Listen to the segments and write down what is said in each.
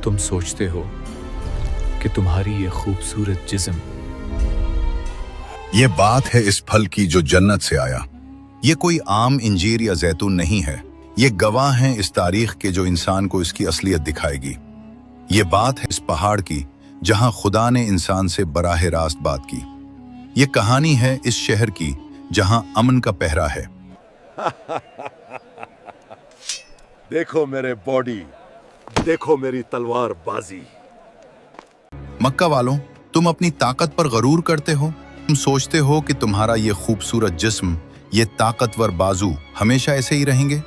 तुम सोचते हो कि तुम्हारी ये खूबसूरत जिस्म ये बात है इस फल की जो जन्नत से आया। ये कोई आम इंजीर या जैतून नहीं है। ये गवाह हैं इस तारीख के जो इंसान को इसकी असलियत दिखाएगी। ये बात है इस पहाड़ की जहां खुदा ने इंसान से बराह रास्त बात की। ये कहानी है इस शहर की जहां अमन का पहरा है। देखो मेरे बॉडी, देखो मेरी तलवार बाजी। मक्का वालों, तुम अपनी ताकत पर गरूर करते हो। तुम सोचते हो कि तुम्हारा ये खूबसूरत जिस्म, ये ताकतवर बाजू हमेशा ऐसे ही रहेंगे।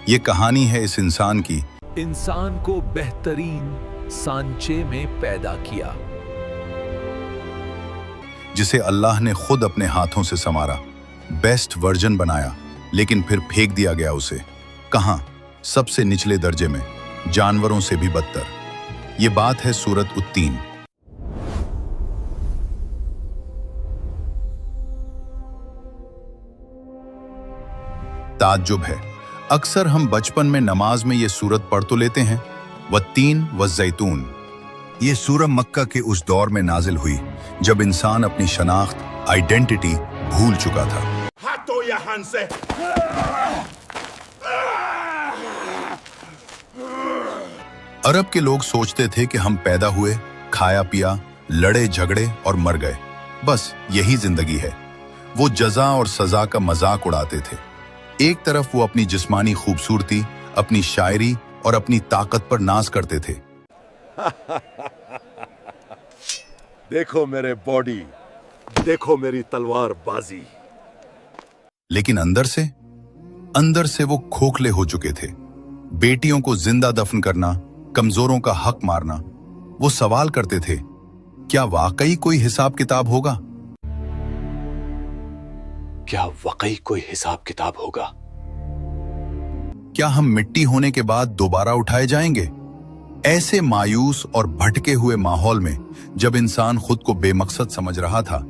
ये कहानी है इस इंसान की। इंसान को बेहतरीन सांचे में पैदा किया, जिसे अल्लाह ने खुद अपने हाथों से संवारा, बेस्ट वर्जन बनाया, लेकिन फिर फेंक दिया गया उसे। कहां? सबसे निचले दर्जे में, जानवरों से भी बदतर। ये बात है सूरत उत्तीन। ताज्जुब है, अक्सर हम बचपन में नमाज में ये सूरत पढ़ तो लेते हैं, वत्तीन व जैतून। ये सूरह मक्का के उस दौर में नाजिल हुई जब इंसान अपनी शनाख्त, आइडेंटिटी भूल चुका था। हटो यहाँ से। अरब के लोग सोचते थे कि हम पैदा हुए, खाया पिया, लड़े झगड़े और मर गए, बस यही जिंदगी है। वो जजा और सजा का मजाक उड़ाते थे। एक तरफ वो अपनी जिस्मानी खूबसूरती, अपनी शायरी और अपनी ताकत पर नाज करते थे। देखो मेरे बॉडी, देखो मेरी तलवार बाजी। लेकिन अंदर से वो खोखले हो चुके थे। बेटियों को जिंदा दफन करना, कमजोरों का हक मारना। वो सवाल करते थे, क्या वाकई कोई हिसाब किताब होगा? क्या वाकई कोई हिसाब किताब होगा? क्या हम मिट्टी होने के बाद दोबारा उठाए जाएंगे? ऐसे मायूस और भटके हुए माहौल में जब इंसान खुद को बेमकसद समझ रहा था,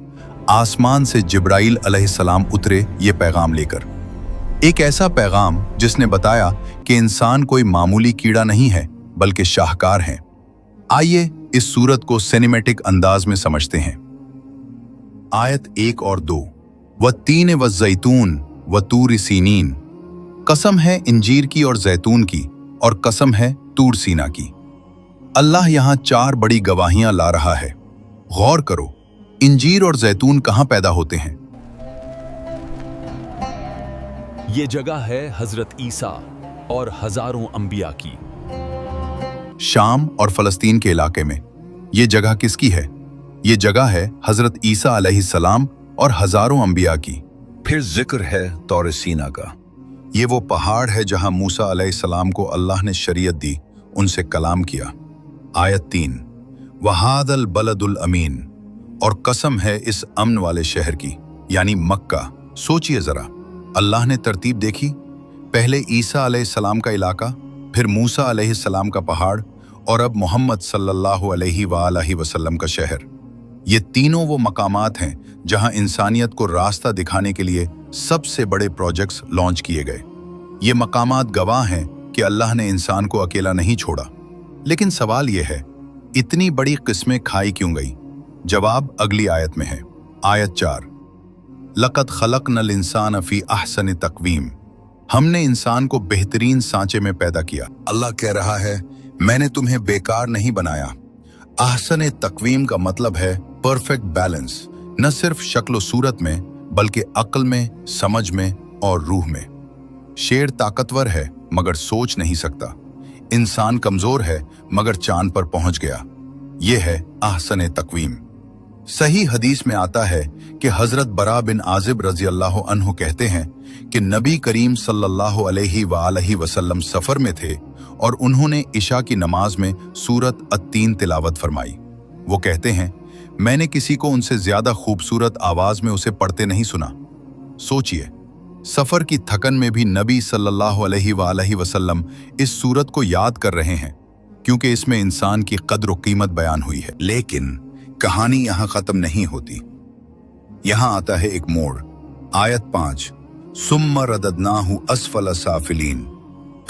आसमान से जिब्राइल अलैहिस्सलाम उतरे ये पैगाम लेकर। एक ऐसा पैगाम जिसने बताया कि इंसान कोई मामूली कीड़ा नहीं है, बल्कि शाहकार हैं। आइए इस सूरत को सिनेमैटिक अंदाज में समझते हैं। आयत 1 और 2। वत्तीन व जैतून व तूर सीनीन। कसम है इंजीर की और जैतून की, और कसम है तूर सीना की। अल्लाह यहां 4 बड़ी गवाहियां ला रहा है। गौर करो, इंजीर और जैतून कहां पैदा होते हैं? ये जगह है हजरत ईसा और हजारों अंबिया की। शाम और फलस्तीन के इलाके में। ये जगह किसकी है? ये जगह है हजरत ईसा अलैहिस्सलाम और हजारों अंबिया की। फिर जिक्र है तौर सीना का। ये वो पहाड़ है जहां मूसा अलैहिस्सलाम को अल्लाह ने शरीयत दी, उनसे कलाम किया। आयत 3। वहादल बलदुल अमीन। और कसम है इस अमन वाले शहर की, यानी मक्का। सोचिए जरा, अल्लाह ने तरतीब देखी। पहले ईसा अलैहिस्सलाम का इलाका, फिर मूसा अलैहिस्सलाम का पहाड़, और अब मोहम्मद सल्लल्लाहु अलैहि वसल्लम का शहर। ये तीनों वो मकामात हैं जहां इंसानियत को रास्ता दिखाने के लिए सबसे बड़े प्रोजेक्ट्स लॉन्च किए गए। ये मकामात गवाह हैं कि अल्लाह ने इंसान को अकेला नहीं छोड़ा। लेकिन सवाल यह है, इतनी बड़ी किस्में खाई क्यों गई? जवाब अगली आयत में है। आयत 4। लक़द ख़लक़नल इंसान फ़ी अहसन तक़वीम। हमने इंसान को बेहतरीन सांचे में पैदा किया। अल्लाह कह रहा है, मैंने तुम्हें बेकार नहीं बनाया। अहसन तक़वीम का मतलब है परफेक्ट बैलेंस, न सिर्फ शक्ल सूरत में, बल्कि अक्ल में, समझ में और रूह में। शेर ताकतवर है मगर सोच नहीं सकता। इंसान कमजोर है मगर चांद पर पहुंच गया। यह है अहसन तक़वीम। सही हदीस में आता है कि हजरत बरा बिन आजिब रजी अल्लाह अन्हु कहते हैं कि नबी करीम सल्लल्लाहु अलैहि वसल्लम सफर में थे और उन्होंने इशा की नमाज में सूरत अत्तीन तिलावत फरमाई। वो कहते हैं, मैंने किसी को उनसे ज्यादा खूबसूरत आवाज में उसे पढ़ते नहीं सुना। सोचिए, सफर की थकन में भी नबी सल्लल्लाहु अलैहि वसल्लम इस सूरत को याद कर रहे हैं, क्योंकि इसमें इंसान की कद्र और कीमत बयान हुई है। लेकिन कहानी यहां खत्म नहीं होती। यहां आता है एक मोड़। आयत 5। सुम्मा रददनाहु अस्फल साफिलीन।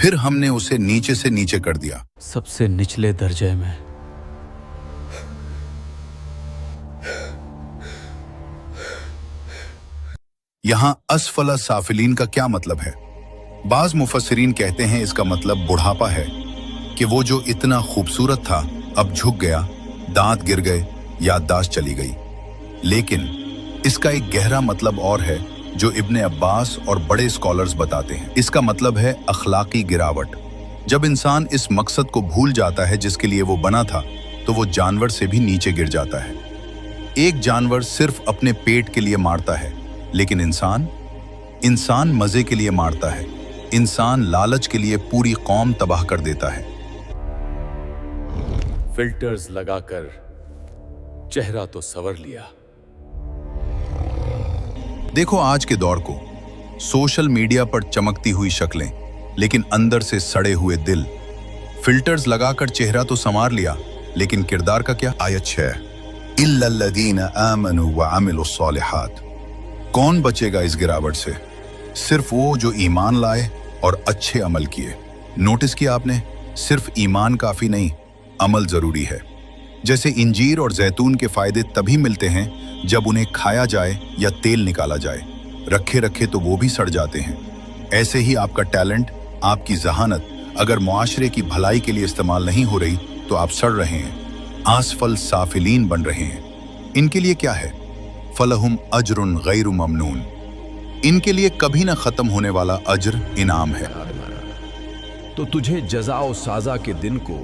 फिर हमने उसे नीचे से नीचे कर दिया। सबसे निचले दर्जे में। यहाँ असफला साफिलीन का क्या मतलब है? बाज मुफस्सिरीन कहते हैं इसका मतलब बुढ़ापा है, कि वो जो इतना खूबसूरत था अब झुक गया, दांत गिर गए, याददाश्त चली गई। लेकिन इसका एक गहरा मतलब और है जो इब्ने अब्बास और बड़े स्कॉलर्स बताते हैं। इसका मतलब है अखलाकी गिरावट। जब इंसान इस मकसद को भूल जाता है जिसके लिए वो बना था, तो वो जानवर से भी नीचे गिर जाता है। एक जानवर सिर्फ अपने पेट के लिए मारता है, लेकिन इंसान मजे के लिए मारता है। इंसान लालच के लिए पूरी कौम तबाह कर देता है। फिल्टर्स लगाकर चेहरा तो संवर लिया। देखो आज के दौर को, सोशल मीडिया पर चमकती हुई शक्लें, लेकिन अंदर से सड़े हुए दिल। फिल्टर्स लगाकर चेहरा तो संवार लिया, लेकिन किरदार का क्या? आयत 6, इल्लल्लज़ीना आमनू व अमिलुस्सॉलिहात। कौन बचेगा इस गिरावट से? सिर्फ वो जो ईमान लाए और अच्छे अमल किए। नोटिस किया आपने? सिर्फ ईमान काफी नहीं, अमल जरूरी है। जैसे इंजीर और जैतून के फायदे तभी मिलते हैं जब उन्हें खाया जाए या तेल निकाला जाए। रखे रखे तो वो भी सड़ जाते हैं। ऐसे ही आपका टैलेंट, आपकी जहानत अगर मुआशरे की भलाई के लिए इस्तेमाल नहीं हो रही, तो आप सड़ रहे हैं, आसफल साफिलीन बन रहे हैं। इनके लिए क्या है? फलहुम अजरुन गैरु ममनून। इनके लिए कभी ना खत्म होने वाला अजर, इनाम है। तो तुझे जज़ा और साजा के दिन को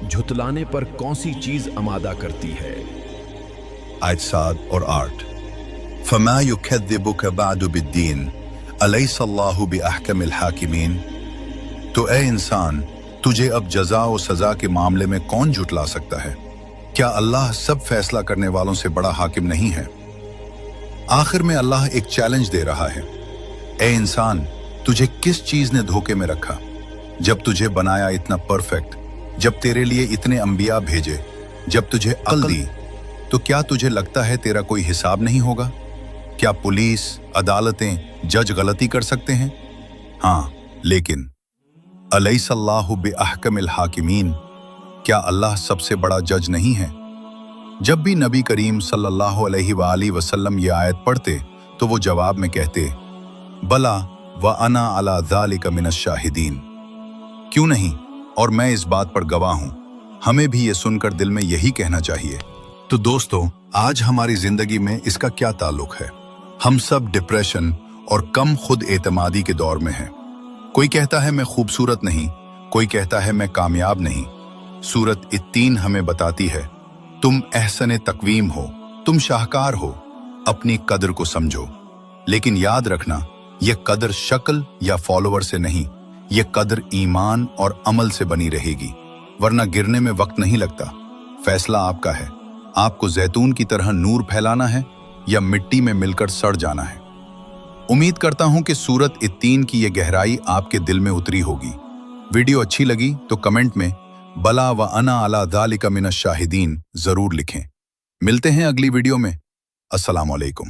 झुतलाने पर कौन सी चीज आमादा करती है? आयत 7 और 8, फमा युकद्दिबुक बअदु बिद्दीन अलैसल्लाहु बिअहकमिल हाकिमीन। तो ए इंसान, तुझे अब जज़ा और सजा के मामले में कौन झुटला सकता है? क्या अल्लाह सब फैसला करने वालों से बड़ा हाकिम नहीं है? आखिर में अल्लाह एक चैलेंज दे रहा है। ए इंसान, तुझे किस चीज ने धोखे में रखा? जब तुझे बनाया इतना परफेक्ट, जब तेरे लिए इतने अंबिया भेजे, जब तुझे अक्ल दी, तो क्या तुझे लगता है तेरा कोई हिसाब नहीं होगा? क्या पुलिस, अदालतें, जज गलती कर सकते हैं? हाँ, लेकिन अलैसल्लाहु बिअहकमिल हाकिमीन, क्या अल्लाह सबसे बड़ा जज नहीं है? जब भी नबी करीम सल्लल्लाहु अलैहि वसल्लम ये आयत पढ़ते, तो वो जवाब में कहते, बला व अना अला ज़ालिका मिनश शाहिदीन। क्यों नहीं, और मैं इस बात पर गवाह हूं। हमें भी ये सुनकर दिल में यही कहना चाहिए। तो दोस्तों, आज हमारी जिंदगी में इसका क्या ताल्लुक है? हम सब डिप्रेशन और कम खुद एतमादी के दौर में हैं। कोई कहता है मैं खूबसूरत नहीं, कोई कहता है मैं कामयाब नहीं। सूरत इत्तीन हमें बताती है, तुम एहसने तकवीम हो, तुम शाहकार हो, अपनी कदर को समझो। लेकिन याद रखना, यह कदर शक्ल या फॉलोवर से नहीं, यह कदर ईमान और अमल से बनी रहेगी, वरना गिरने में वक्त नहीं लगता। फैसला आपका है। आपको जैतून की तरह नूर फैलाना है या मिट्टी में मिलकर सड़ जाना है। उम्मीद करता हूं कि सूरत इत्तीन की यह गहराई आपके दिल में उतरी होगी। वीडियो अच्छी लगी तो कमेंट में बला व अना अला ज़ालिका मिनश शाहिदीन जरूर लिखें। मिलते हैं अगली वीडियो में। अस्सलाम वालेकुम।